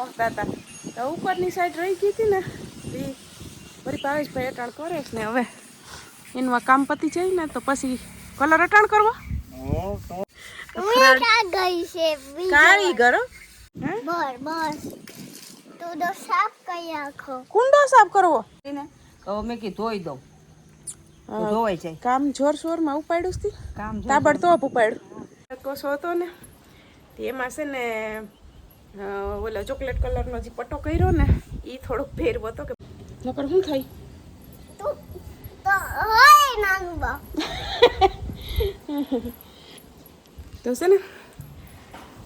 કરતા હતા તો ઉપરની સાઈડ રહી ગઈ હતી ને એ વળી ભાવેશભાઈ અટાણ કરે છે ને હવે એનું કામ પતી જાય ને તો પછી કલર અટાણ કરવો કારીગર કુંડો સાફ કરવો મેં કીધું ધોઈ દઉં ધોવાઈ જાય કામ જોરશોરમાં ઉપાડ્યું હતી કામ તાબડતોબ ઉપાડ્યું કોસો હતો ને એમાં છે ને ઓલો ચોકલેટ કલરનો જે પટ્ટો કર્યો ને એ થોડોક ફેરવો હતો કે નકર શું થાય તો છે ને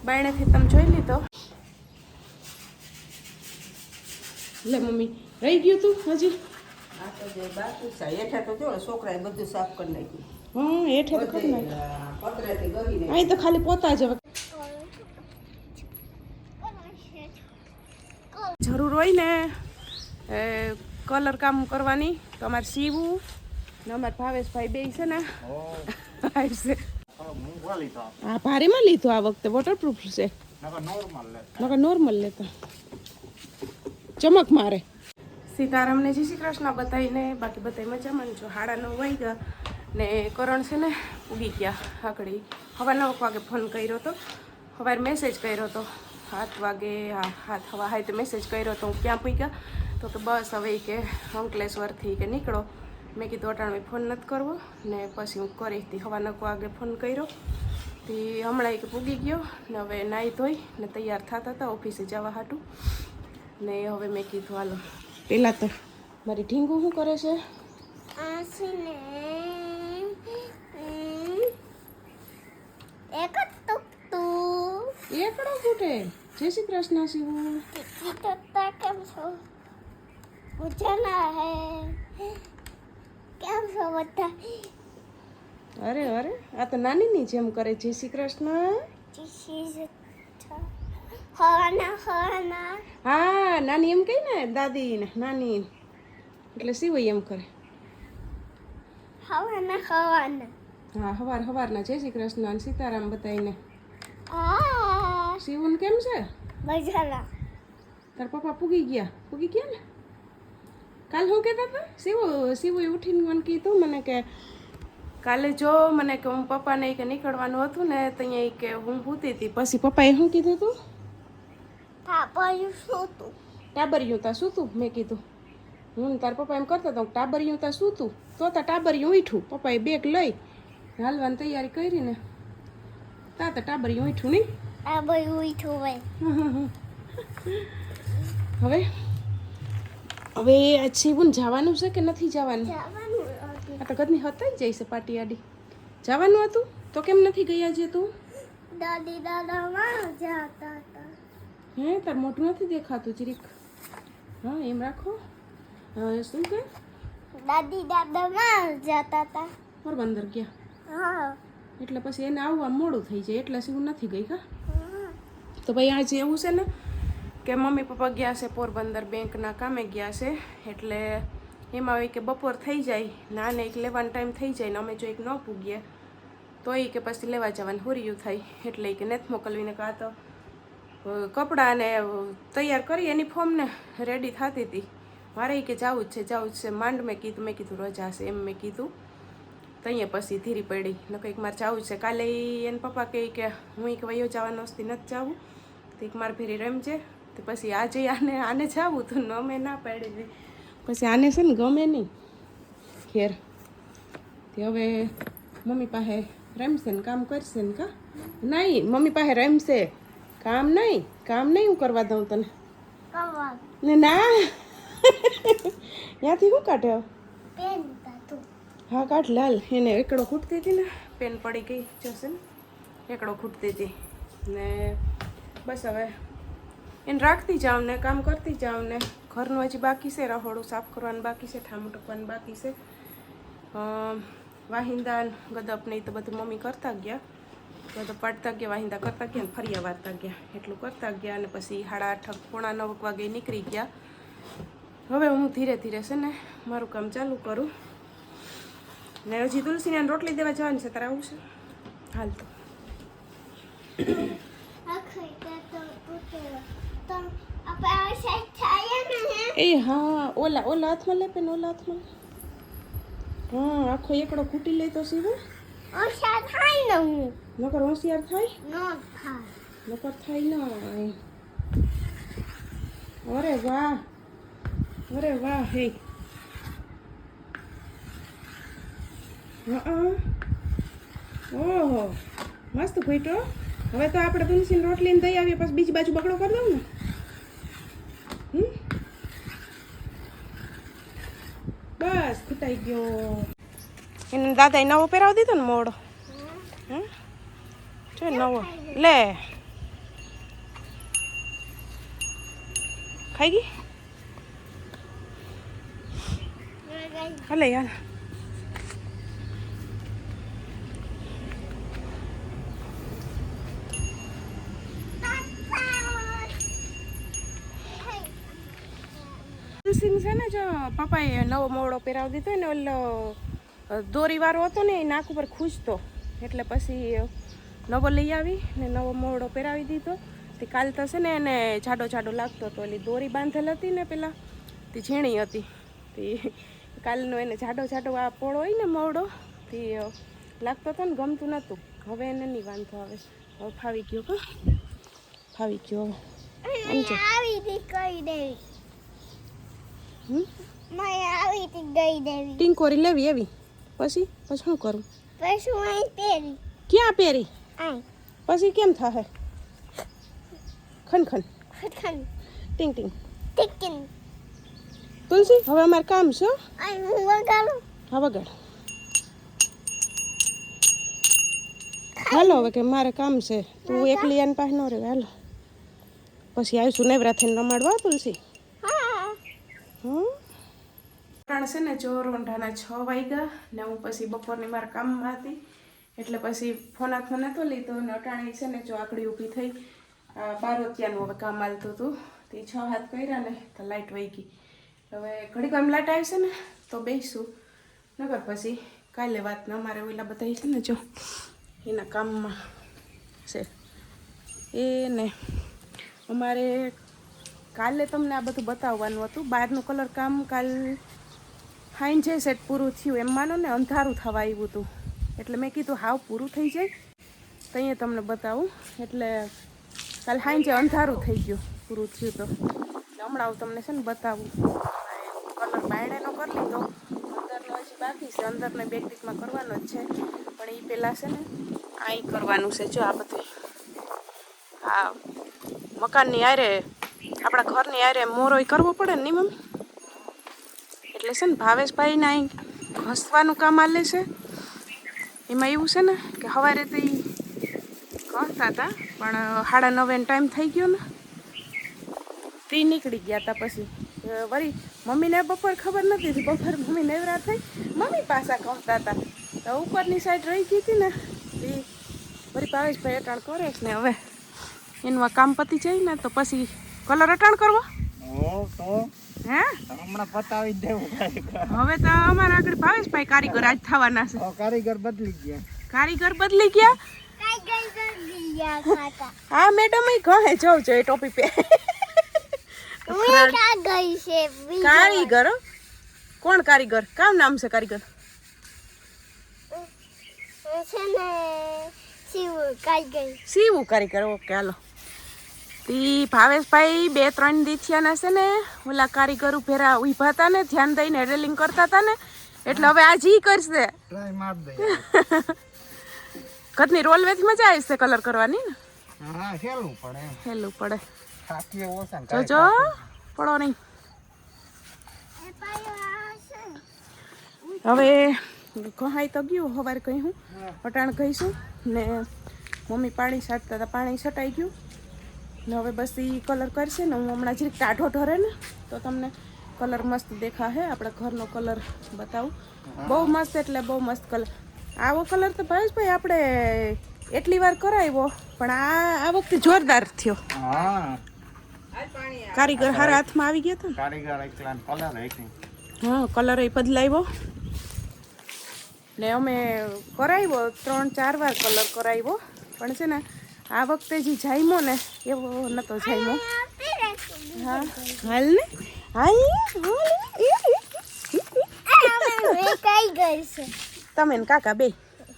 બાયણેથી તમે જોઈ લીધો લે મમ્મી રહી ગયું તું હજી હેઠે તો જો છોકરાએ બધું સાફ કરી નાખ્યું હા હેઠે તો કરી નાખ્યું અહીં તો ખાલી પોતા જ હવે જરૂર હોય ને કલર કામ કરવાની તો અમારે સીવું ને અમારે ભાવેશભાઈ બે છે ને આવશે હા ભારેમાં લીધું આ વખતે વોટરપ્રૂફ છે નકર નોર્મલ લેતા ચમક મારે સીતારામને જય શ્રી કૃષ્ણ બતાવીને બાકી બતાવી મજામાં જો 9:30 વાગ્યા ને કરણ છે ને ઉગી ગયા આકડી સવા 9 વાગે ફોન કર્યો હતો સવારે મેસેજ કર્યો હતો 7 વાગે હવા હાથે મેસેજ કર્યો તો હું ક્યાં પૂગ્યા તો કે બસ હવે કે અંકલેશ્વરથી કે નીકળો મેં કીધું અટાણે ફોન નથી કરવો ને પછી હું કરી હતી સવા 9 વાગે ફોન કર્યો તે હમણાં કે પૂગી ગયો ને હવે નાહી ધોઈ ને તૈયાર થતા હતા ઓફિસે જવા હાટું ને હવે મેં કીધું હાલો પેલા તો મારી ઢીંગુ શું કરે છે એકડો ફૂટે જય શ્રી કૃષ્ણ શિવું અરે અરે આ તો નાનીની જેમ કરે જય શ્રી કૃષ્ણ હા નાની એમ કહી ને દાદી ને નાની એટલે સિવાય એમ કરે હા હવારના જય શ્રી કૃષ્ણ અને સીતારામ બતાવીને શિવન કેમ છે તાર પપ્પા પૂગી ગયા ને કાલ શું કહેતા હતા શિવું ઉઠીને મને કીધું મને કે કાલે જો મને કે હું પપ્પાને કે નીકળવાનું હતું ને તો અહીંયા કે હું સૂતી હતી પછી પપ્પાએ શું કીધું તું ટાબરિયું તા સૂતું મેં કીધું હું તાર પપ્પા એમ કરતા હતા ટાબરિયું તા સૂતું તો ટાબરિયું ઉઠ્યું પપ્પાએ બેગ લઈ હાલવાની તૈયારી કરી ને તા ટાબરિયું ઉઠ્યું નહીં હવે આજ શિવન જવાનું છે કે નથી જવાનું આ તો કદની હતા જાય છે પાટી આડી જવાનું હતું તો કેમ નથી ગયા જે તું દાદી દાદા જતા હતા હે તાર મોટું નથી દેખાતું જરીક હા એમ રાખો શું કે દાદી દાદા જતા હતા પોરબંદર ગયા હા એટલે પછી એને આવવા મોડું થઈ જાય એટલે શું નથી ગઈ હા તો ભાઈ આજે એવું છે ને કે મમ્મી પપ્પા ગયા છે પોરબંદર બેંકના કામે ગયા છે એટલે એમાં હોય કે બપોર થઈ જાય નાને એક લેવાનો ટાઈમ થઈ જાય ને અમે જો એક ન પૂગીએ તો એ કે પછી લેવા જવાનું હુરિયું થાય એટલે કે નથી મોકલવીને કાં તો કપડાને તૈયાર કરી એની ફોર્મને રેડી થતી હતી મારે કે જવું જ છે માંડ મેં કીધું રજા છે એમ મેં કીધું તો અહીંયા પછી ધીરી પડી ન કંઈક મારે જવું છે કાલે એના પપ્પા કહે કે હું એક વયો જવાનો હસ્તી નથી જવું તો એક મારે ફેરી રમજે તો પછી આજે આને જવું તો અમે ના પાડી દઈ પછી આને છે ને ગમે નહીં ખેર તે હવે મમ્મી પાસે રમશે ને કામ કરશે ને કા નહીં મમ્મી પાસે રમશે કામ નહીં હું કરવા દઉં તને ને ના ત્યાંથી શું કાઢે હા કાઢ લાલ એને એકડો ખૂટતી હતી ને પેન પડી ગઈ જશે ને એકડો ખૂટતી હતી ને બસ હવે એને રાખતી જાઉં ને કામ કરતી જાઉં ને ઘરનું હજી બાકી છે રહોડું સાફ કરવાનું બાકી છે ઠામું ટકવાનું બાકી છે વાહિંદા ગદપ નહીં તો બધું મમ્મી કરતા ગયા બધું પાડતા ગયા વાહિંદા કરતા ગયા ને ફરિયા વારતા ગયા એટલું કરતા ગયા અને પછી 8:30 પોણા 9 વાગે નીકળી ગયા હવે હું ધીરે ધીરે છે ને મારું કામ ચાલુ કરું ને હજી તુલસીને રોટલી દેવા જવાની છે તારે આવું છે હાલ તો પપ્પા સાઈડ થાય ને એ હા ઓલા હાથમાં લે પેન ઓલા હાથમાં હા આખો એકડો કૂટી લે તો સીધો ઓછા થાય ને હું નકર હોશિયાર થાય નો થાય નકર થાય ના અરે વાહ હે ઓહો મસ્ત ઘૂંટો હવે તો આપણે તુલસીની રોટલીને દઈ આવીએ પછી બીજી બાજુ બકડો કરી દઉં ને બસ ખૂટાઈ ગયો એને દાદાએ નવો પહેરાવી દીધો ને મોડો જો નવો લે ખાઈ ગઈ હાલે યાર સિંગ છે ને જો પપ્પાએ નવો મોડો પહેરાવી દીધો ને ઓલો દોરીવાળો હતો ને એ નાક ઉપર ખૂંચતો એટલે પછી નવો લઈ આવી ને નવો મોડો પહેરાવી દીધો તે કાલ તો છે ને એને જાડો લાગતો હતો એટલે દોરી બાંધેલ હતી ને પેલા તે ઝીણી હતી તે કાલનો એને જાડો આ પોળો હોય ને મોડો તે લાગતો હતો ને ગમતું નહોતું હવે એને નહીં વાંધો આવે હવે ફાવી ગયો ફાવી ગયો આવી હતી કઈ દેવી મેં આવી હતી ગઈ દેવી ટીંકોરી લેવી એવી પછી શું કરું પછી હું અહીં પહેરી ક્યાં પહેરી અહીં પછી કેમ થાય ખન ટીંગ ટિકિન તુલસી હવે અમારે કામ છે અહીં હું વગાડું હા વગાડ હાલો હવે કે મારે કામ છે તું એકલી આને પાસે ન રહે હાલો પછી આવીશું નેવરાથીને રમાડવા તુલસી ત્રણ છે ને ચોર ઊંઢાના 6 વાગ્યા ને હું પછી બપોરની મારા કામમાં હતી એટલે પછી ફોન હાથમાં નહોતો લીધો ને અટાણી છે ને જો આકડી ઊભી થઈ બારોતિયાનું હવે કામ હાલતું હતું તે 6 હાથ કર્યા ને તો લાઇટ વહી ગઈ હવે ઘડીક વાર લાઇટ આવશે ને તો બેસીશું નગર પછી કાલે વાત ને અમારે ઓલા બધા છે ને જો એના કામમાં છે એ ને અમારે કાલે તમને આ બધું બતાવવાનું હતું બહારનું કલર કામ કાલ હાઈન છે સેટ પૂરું થયું એમ માનો ને અંધારું થવા આવ્યું હતું એટલે મેં કીધું હાવ પૂરું થઈ જાય તો અહીંયા તમને બતાવું એટલે કાલ હાઈન છે અંધારું થઈ ગયું પૂરું થયું તો હમણાં હું તમને છે ને બતાવું કલર બાયણેનો કરી લીધો અંદરનો હજી બાકી છે અંદરને બે ટીકમાં કરવાનો જ છે પણ એ પહેલાં છે ને અહીં કરવાનું છે જો આ બધું આ મકાનની આરે આપણા ઘરની આરે મોરોય કરવો પડે ને મમ્મી એટલે છે ને ભાવેશભાઈને અહીં ઘસવાનું કામ આલે છે એમાં એવું છે ને કે સવારે તો એ ઘસતા હતા પણ 9:30 ટાઈમ થઈ ગયો ને તે નીકળી ગયા હતા પછી વળી મમ્મીને બપોર ખબર નથી બપોર મમ્મી નેવરા થઈ મમ્મી પાછા ઘસતા હતા તો ઉપરની સાઈડ રહી ગઈ હતી ને એ વળી ભાવેશભાઈ અટાણ કરે છે ને હવે એનું આ કામ પતી જાય ને તો પછી કલર અટાણ કરવો હે હમણાં પતાવી દેવું હવે તો અમારા આગળ ભાવેશભાઈ કારીગર આજ થવાના છે કારીગર બદલી ગયા કઈ ગઈ ગયા કાકા હા મેડમ એ કહે જોઉં જો એ ટોપી પે હું કા ગઈ છે કારીગર હો? કોણ કારીગર કામ નામ છે કારીગર છે ને સીવું કારીગર ઓકે હાલો તી ભાવેશભાઈ 2-3 દી થયા છે ને ઓલા કારીગર ઉભેરા ઉભા હતા ને ધ્યાન દઈને રેલિંગ કરતા હતા ને એટલે હવે આજ ઈ કરશે ટ્રાય માર દે ઘરની રોલવેથી મજા આવે છે કલર કરવાની ને હા હેલું પડે થાકી ઓસન જોજો પડો નહીં હવે ઘહાઈ તો ગયું સવારે કહી હું અટાણ કહીશું ને મમ્મી પાણી છાંટતા હતા પાણી છટાઈ ગયું ને હવે બસ એ કલર કરશે ને હું હમણાં જરીક ટાઢો ઢરે ને તો તમને કલર મસ્ત દેખાશે આપણા ઘરનો કલર બતાવું બહુ મસ્ત એટલે બહુ મસ્ત કલર આવો કલર તો ભાવેશભાઈ આપણે એટલી વાર કરાવ્યો પણ આ વખતે જોરદાર થયો કારીગર હારા હાથમાં આવી ગયા હતા હા કલર એ બદલાવ્યો ને અમે કરાવ્યો 3-4 વાર કલર કરાવ્યો પણ છે ને આ વખતે જે જામ્યો ને એવો નતો જામ્યો હા હાલ ને હાલ વેકાઈ ગઈ છે. તમે ને કાકા બે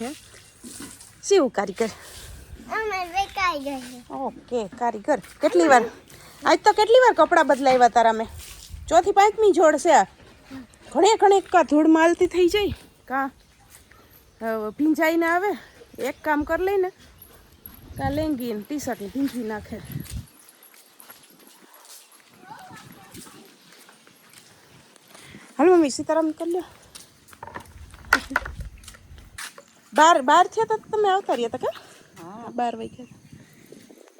હે શિવ કારીગર અમે વેકાઈ ગઈ છે. ઓકે કારીગર કેટલી વાર આજ તો કેટલી વાર કપડાં બદલાવ્યા તારા મેં 4થી 5મી જોડ છે આ ઘણે કા ધૂળ માલતી થઈ જાય કા ભીંજાઈ ને આવે એક કામ કરી લઈને કા લેંગી ને ટી શર્ટ ને ભીંજી નાખે હાલ મમ્મી સીતારામ કરી લ્યો બાર થયા તા તમે આવતા રહ્યા તા કા હા 12 વાગ્યા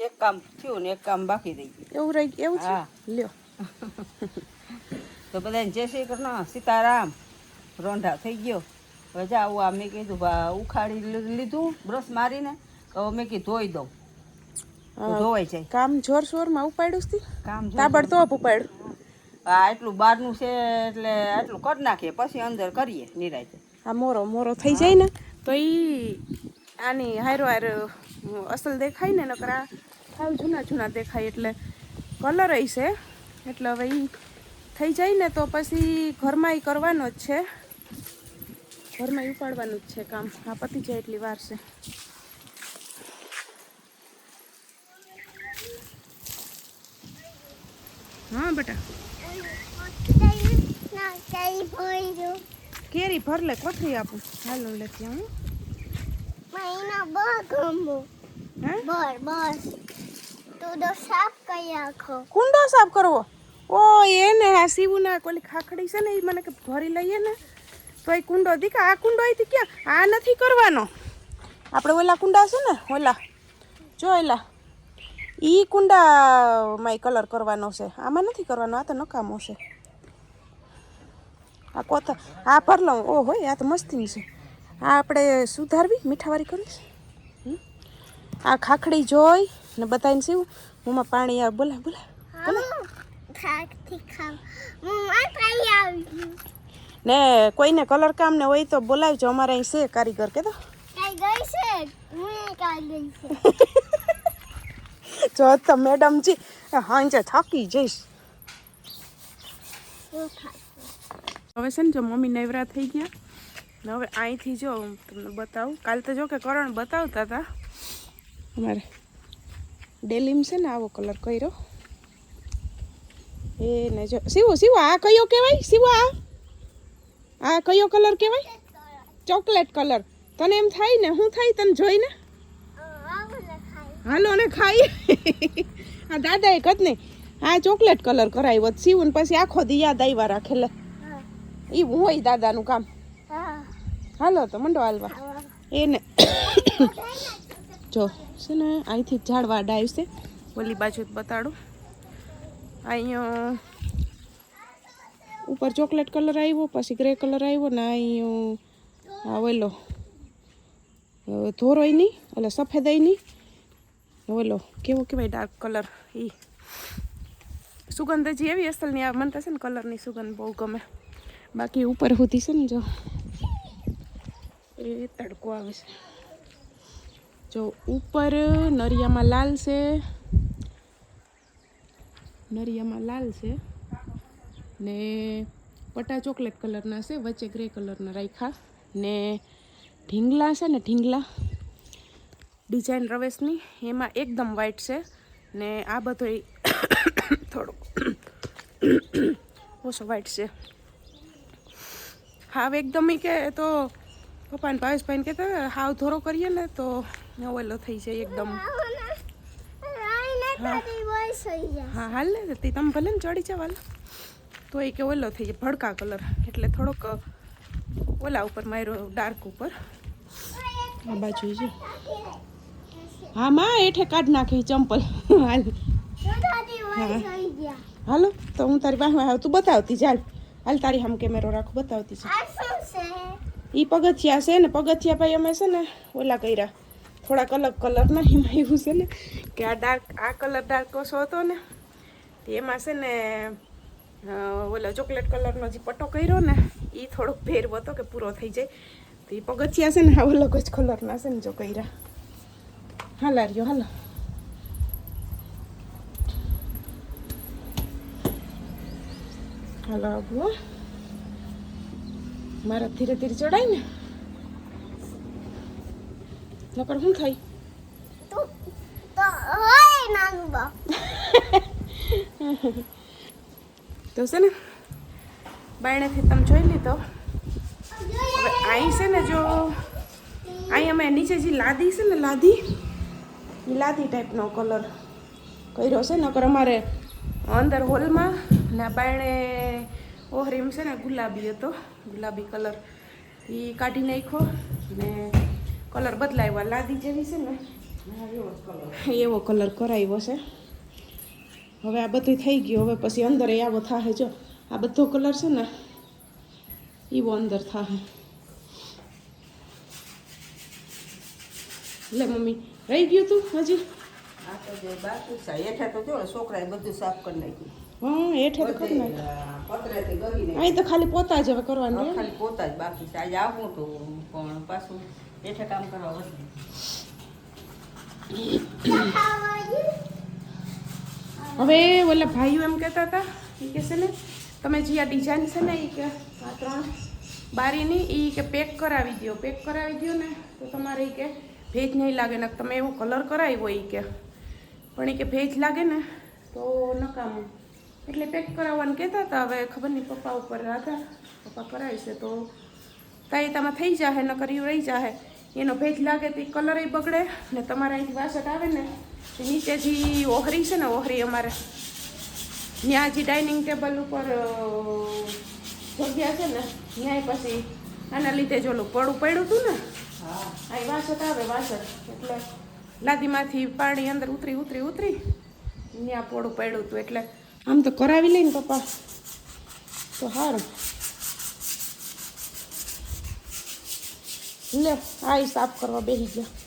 એક કામ થયું ને એક કામ બાકી રહી ગયું એવું રહી એવું છે હા. લ્યો તો બધાને જય શ્રી કૃષ્ણ સીતારામ રોંઢા થઈ ગયો હવે જાઉં આ મેં કીધું ઉખાડી લીધું બ્રશ મારીને હવે મેં કીધું ધોઈ દઉં તો ધોવાઈ જાય કામ જોરશોરમાં ઉપાડ્યું છે કામ તાબડતોબ ઉપાડ્યું આ એટલું બહારનું છે એટલે આટલું કરી નાખીએ પછી અંદર કરીએ નિરાંતે આ મોરો થઈ જાય ને તો આની હારો અસલ દેખાય ને નકર આ સાવ જૂના દેખાય એટલે કલર છે એટલે હવે એ થઈ જાય ને તો પછી ઘરમાં કરવાનો જ છે ઘરમાં ઉપાડવાનું જ છે કામ આ પતી જાય એટલી વાર છે હા બેટા ના કઈ ભોયરું કેરી ભરલે કોથળી આપું હાલો લેતી હું મહિના બહુ ગમો હે બસ તું તો સાફ કરી આખો કુંડો સાફ કરવો ઓ એને આ સીવુના કોલી ખાખડી છે ને એ મને કે ભરી લઈએ ને તો એ કુંડો દીકા આ કુંડો અહીંથી ક્યાં આ નથી કરવાનો આપણે ઓલા કુંડા છે ને ઓલા જો એલા ઈ કુંડામાં કલર કરવાનો છે આમાં નથી કરવાનો આ તો નકામો છે આ કોથા આ ભર લઉં ઓ હોય આ તો મસ્તી છે આ આપણે સુધારવી મીઠાવાળી કરીશ આ ખાખડી જોઈ ને બતાવીને સીવું મોંમાં પાણી આવે બોલા ખાકથી ખાવ મમ્મા પાઈ આવી ને કોઈને કલર કામ ને હોય તો બોલાવજો અમારે અહીં છે કારીગર કે તો કઈ ગઈ છે હું કઈ ગઈ છે જો તો મેડમ જી હાંજે થાકી જઈશ હવે છે ને જો મમ્મી નવરા થઈ ગયા ને હવે અહીંથી જો હું તમને બતાવું કાલ તો જો કે કરણ બતાવતા હતા અમારે ડેલીમ છે ને આવો કલર કર્યો એ ને જો શિવો આ કયો કહેવાય શિવો આ કયો કલર કહેવાય ચોકલેટ કલર તને એમ થાય ને શું થાય તને જોઈને હાલો ને ખાઈ આ દાદા એક જ નહીં આ ચોકલેટ કલર કરાવ્યો શિવું ને પછી આખો દી યાદ આવ્યા રાખેલે એ હોય દાદાનું કામ હાલો તો મંડો હાલવા એને જો છે ને અહીંથી ઝાડવા ડાય છે ઓલી બાજુ બતાડું અહીંયા ઉપર ચોકલેટ કલર આવ્યો પછી ગ્રે કલર આવ્યો ને અહીંયા ઓલો ધોરોય નહીં એટલે સફેદય નહીં ઓલો કેવો કહેવાય ડાર્ક કલર એ સુગંધ હજી એવી અસલની આ મને તો છે ને કલરની સુગંધ બહુ ગમે બાકી ઉપર સુધી છે ને જો એ તડકો આવે છે જો ઉપર નરિયામાં લાલ છે ને પટ્ટા ચોકલેટ કલરના છે વચ્ચે ગ્રે કલરના રાખ્યા ને ઢીંગલા છે ને ઢીંગલા ડિઝાઇન રવેશની એમાં એકદમ વ્હાઈટ છે ને આ બધો થોડો ઓછો વ્હાઈટ છે હાવ એકદમ કે તો પપ્પાને ભાવેશભાઈને કહેતા હાવ ધોરો કરીએ ને તો ઓલો થઈ જાય એકદમ હા હાલ ને તે તમે ભલે ને ચડી જાવ હાલ તો એ કે ઓલો થઈ જાય ભડકા કલર એટલે થોડોક ઓલા ઉપર માર્યો ડાર્ક ઉપર આ બાજુ છે હા માં એઠે કાઢ નાખી ચંપલ હાલ હાલો તો હું તારી પાસે આવ તું બતાવતી ચાલ હાલ તારી આમ કેમેરો રાખો બતાવતી છે એ પગથિયા છે ને પગથિયા ભાઈ અમે છે ને ઓલા કર્યા થોડાક અલગ કલરના એમાં એવું છે ને કે આ કલર ડાર્ક ઓછો હતો ને એમાં છે ને ઓલો ચોકલેટ કલરનો જે પટ્ટો કર્યો ને એ થોડોક ભેરવો હતો કે પૂરો થઈ જાય તો એ પગથિયા છે ને આ અલગ જ કલરના છે ને જો કર્યા હાલા રહ્યો હાલો હાલો આબુ મારા ધીરે ધીરે ચડાય ને નકર શું થાય તું તો હોય નાનું બા તો છે ને બાયણેથી તમે જોઈ લીધો હવે અહીં છે ને જો અહીં અમે નીચે જે લાદી છે ને લાદી એ લાદી ટાઈપનો કલર કર્યો છે નકર અમારે અંદર હોલમાં ને બાયણે ઓહરીમ છે ને ગુલાબી હતો ગુલાબી કલર એ કાઢી નાખ્યો ને કલર બદલાવ્યો લાદી જેવી છે ને એવો કલર કરાવ્યો છે હવે આ બધું થઈ ગયું હવે પછી અંદર આવો થાય જો આ બધો કલર છે ને એવો અંદર થાય લે મમ્મી રહી ગયું તું હજી આ તો જે બાકી છે હેઠે તો જો છોકરાએ બધું સાફ કરી નાખ્યું હા હેઠે તો કરી નાખ્યું પતરેથી ગળી ને અહીં તો ખાલી પોતા જ હવે કરવાનું રહે. ખાલી પોતા જ બાકી છે આજે આવું તો પણ પાછું હેઠે કામ કરવા વધુ હવે ઓલા ભાઈઓ એમ કહેતા હતા એ કે છે ને તમે જે આ ડિઝાઇન છે ને એ કે આ 3 બારીની એ કે પેક કરાવી દો ને તો તમારે એ કે ભેજ નહીં લાગે ને તમે એવો કલર કરાવ્યો એ કે પણ એ કે ભેજ લાગે ને તો નકામું એટલે પેક કરાવવાનું કહેતા હતા હવે ખબર નહીં પપ્પા ઉપર હતા પપ્પા કરાવીશે તો કાયતામાં થઈ જાય ન કર્યું રહી જાય એનો ભેજ લાગે તો કલર બગડે ને તમારે અહીંથી વાસટ આવે ને તો નીચે જે ઓહરી છે ને ઓહરી અમારે ત્યાં જે ડાઇનિંગ ટેબલ ઉપર જગ્યા છે ને ત્યાં પછી આના લીધે જ ઓલું પડ્યું હતું ને અહીં વાસટ આવે વાસટ એટલે લાદીમાંથી પાણી અંદર ઉતરી ત્યાં પોળું પડ્યું હતું એટલે આમ તો કરાવી લઈને પપ્પા તો સારું લે આ સાફ કરવા બેસી ગયા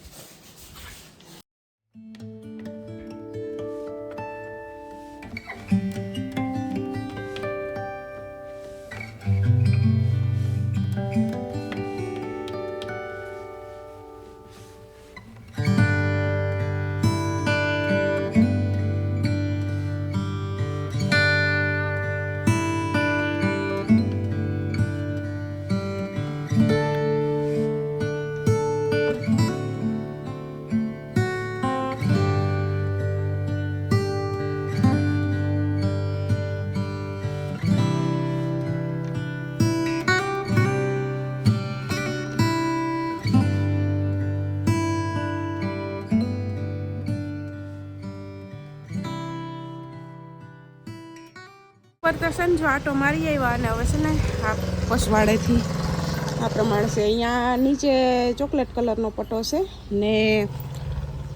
પર તો સંજો આટો મારી આવ્યા અને હવે છે ને આ પસવાડેથી આ પ્રમાણે છે અહીંયા નીચે ચોકલેટ કલરનો પટ્ટો છે ને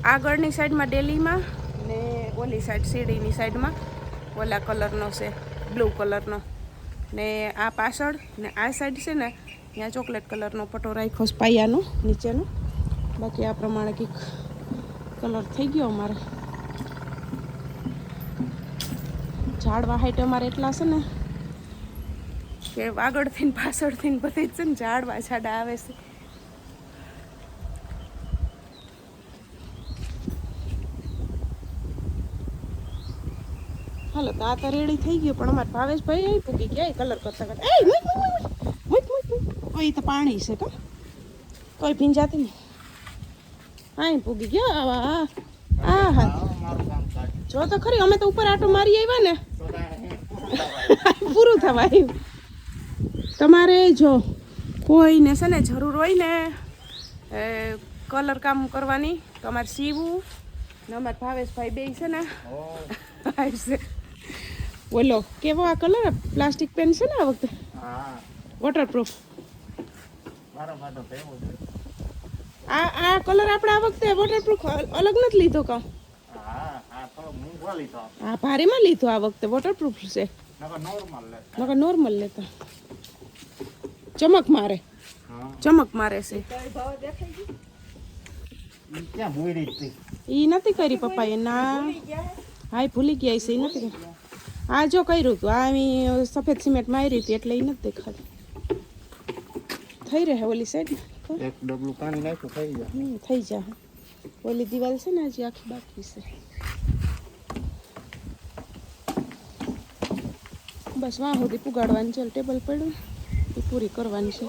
આગળની સાઈડમાં ડેલીમાં ને ઓલી સાઈડ સીડીની સાઈડમાં ઓલા કલરનો છે બ્લુ કલરનો ને આ પાછળ ને આ સાઈડ છે ને ત્યાં ચોકલેટ કલરનો પટ્ટો રાખ્યો છે પાયાનો નીચેનો બાકી આ પ્રમાણે કંઈક કલર થઈ ગયો અમારે ઝાડવા હાઈટ અમારે એટલા છે ને કે આગળથી ને પાછળથી ને બધી જ છે ને ઝાડા આવે છે હાલો તો આ તો રેડી થઈ ગયો પણ અમારે ભાવેશભાઈ અહીં પૂગી ગયા કલર કરતા કોઈ તો પાણી છે કા કોઈ ભીંજાતી નહીં અહીં પૂગી ગયા હા હા જો તો ખરી અમે તો ઉપર આટો મારી આવ્યા ને પૂરું થવા આવ્યું તમારે જો કોઈને છે ને જરૂર હોય ને કલર કામ કરવાની તો અમારે સીવું ને અમારે ભાવેશભાઈ બે છે ને આવશે બોલો કેવો આ કલર પ્લાસ્ટિક પેન છે ને આ વખતે વોટરપ્રૂફ આ કલર આપણે આ વખતે વોટરપ્રૂફ અલગ નથી લીધો કાં હા ભારેમાં લીધો આ વખતે વોટરપ્રૂફ છે નકર નોર્મલ લેતા ચમક મારે છે ઈ નથી કરી પપ્પાએ ના હા ભૂલી ગયા છે એ નથી કરી આ જો કર્યું હતું આ સફેદ સિમેન્ટ મારી હતી એટલે એ નથી દેખાતી થઈ રહે ઓલી સાઈડ એક ડબલું પાણી નાખ્યું થઈ જાય ઓલી દિવાલ છે ને હજી આખી બાકી છે બસ વાં સુધી પુગાડવાની છે ટેબલ પડ્યું એ પૂરી કરવાની છે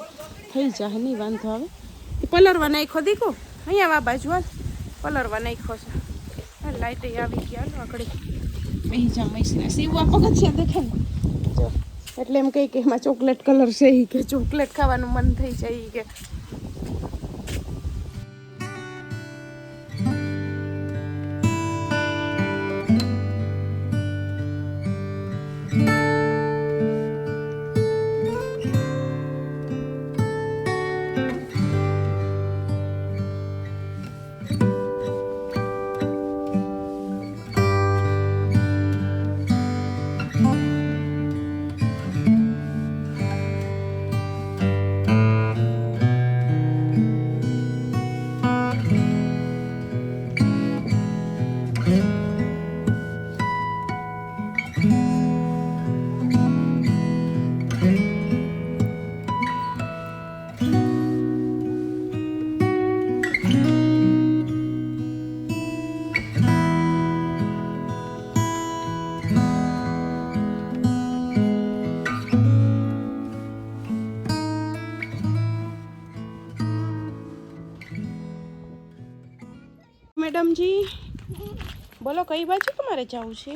થઈ જાય નહીં વાંધો આવે એ પલરવા નાખ્યો દીકો અહીંયા આ બાજુ હાલ પલરવા નાખ્યો છે હા લાઈટ આવી ગયા હાલો આગળ અહીં જા મૈસના સીવવા પગથિયા દેખે ને જો એટલે એમ કહે કે એમાં ચોકલેટ કલર છે એ કે ચોકલેટ ખાવાનું મન થઈ જાય ઈ કે મેડમજી બોલો કઈ બાજુ તમારે જવું છે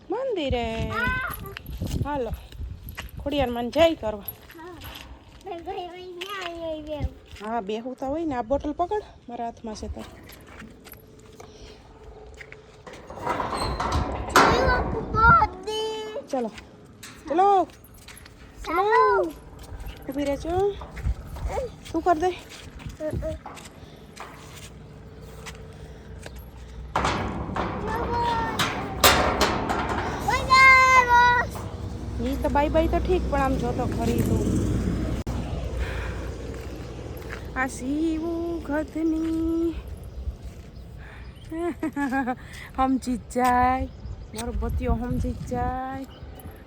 મંદિરે હાલો ખોડિયારમાં જય કરવા હા બેહું તો હોય ને આ બોટલ પકડ મારા હાથમાં છે તો ચલો ચલો ચલો ઊભી રહેજો શું કર દે ઈ તો બાય બાય તો ઠીક પણ આમ જોતો ખરી તું આ સીવું ગધની સમજી જાય મારો બતિયો સમજી જાય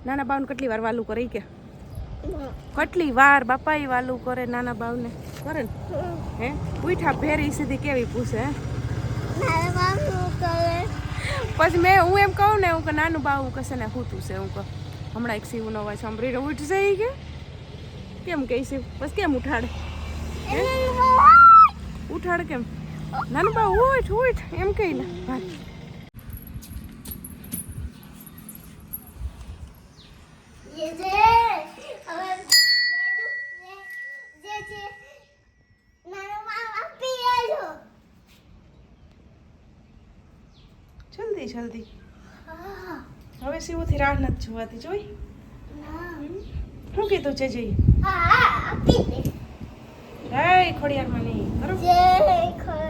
નાના બાવને કેટલી વાર વાલું કરે કે કેટલી વાર બાપા એ વાલું કરે નાના બાવને કરે ને હે ઉઠા ફેરી સીધી કેવી પૂછે પછી મેં હું એમ કહું ને હું કે નાનું બાવું કશે ને હૂતું છે હું કહું હમણાં એક સીવું નો અવાજ સાંભળીને ઉઠશે એ કે કેમ કહી છે બસ કેમ ઉઠાડે ઉઠાડ કેમ નાનું બા ઉઠ ઉઠ એમ કહી ને ભાઈ જલ્દી જલ્દી હવે સીવોથી રાહ નથી જોવાતી જોઈ શું કીધું છે જઈ જય ખોડિયાર માં નહીં બરોબર